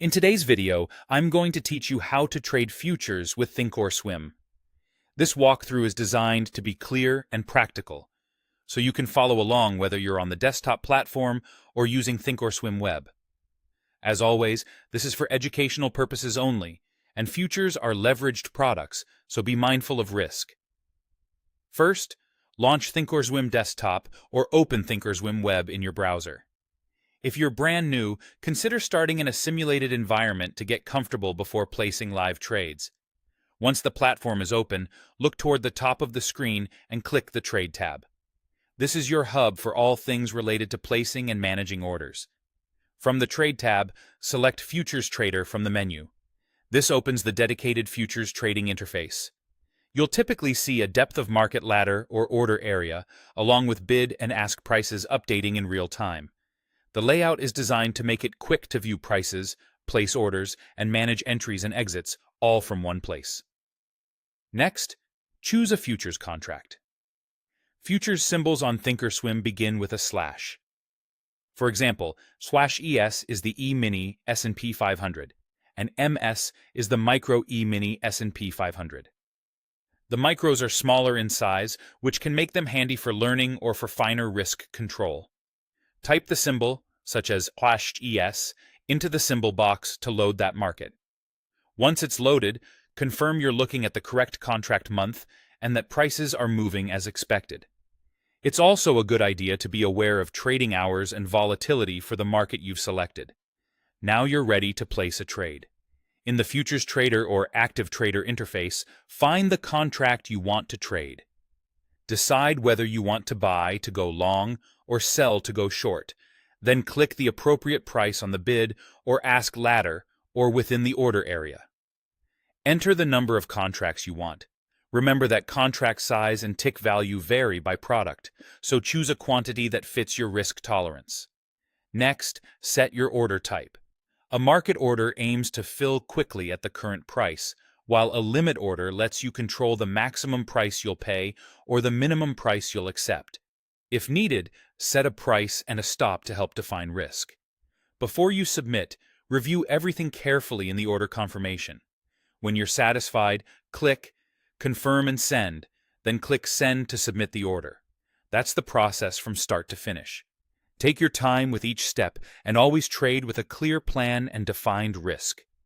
In today's video, I'm going to teach you how to trade futures with Thinkorswim. This walkthrough is designed to be clear and practical, so you can follow along whether you're on the desktop platform or using Thinkorswim web. As always, this is for educational purposes only, and futures are leveraged products, so be mindful of risk. First, launch Thinkorswim Desktop or open Thinkorswim Web in your browser. If you're brand new, consider starting in a simulated environment to get comfortable before placing live trades. Once the platform is open, look toward the top of the screen and click the Trade tab. This is your hub for all things related to placing and managing orders. From the Trade tab, select Futures Trader from the menu. This opens the dedicated futures trading interface. You'll typically see a depth of market ladder or order area, along with bid and ask prices updating in real time. The layout is designed to make it quick to view prices, place orders, and manage entries and exits, all from one place. Next, choose a futures contract. Futures symbols on Thinkorswim begin with a slash. For example, /ES is the E-mini S&P 500, and MS is the micro E-mini S&P 500. The micros are smaller in size, which can make them handy for learning or for finer risk control. Type the symbol, such as /ES, into the symbol box to load that market. Once it's loaded, confirm you're looking at the correct contract month and that prices are moving as expected. It's also a good idea to be aware of trading hours and volatility for the market you've selected. Now you're ready to place a trade. In the Futures Trader or Active Trader interface, find the contract you want to trade. Decide whether you want to buy to go long or sell to go short. Then click the appropriate price on the bid or ask ladder or within the order area. Enter the number of contracts you want. Remember that contract size and tick value vary by product, so choose a quantity that fits your risk tolerance. Next, set your order type. A market order aims to fill quickly at the current price, while a limit order lets you control the maximum price you'll pay or the minimum price you'll accept. If needed, set a price and a stop to help define risk. Before you submit, review everything carefully in the order confirmation. When you're satisfied, click Confirm and Send, then click Send to submit the order. That's the process from start to finish. Take your time with each step and always trade with a clear plan and defined risk.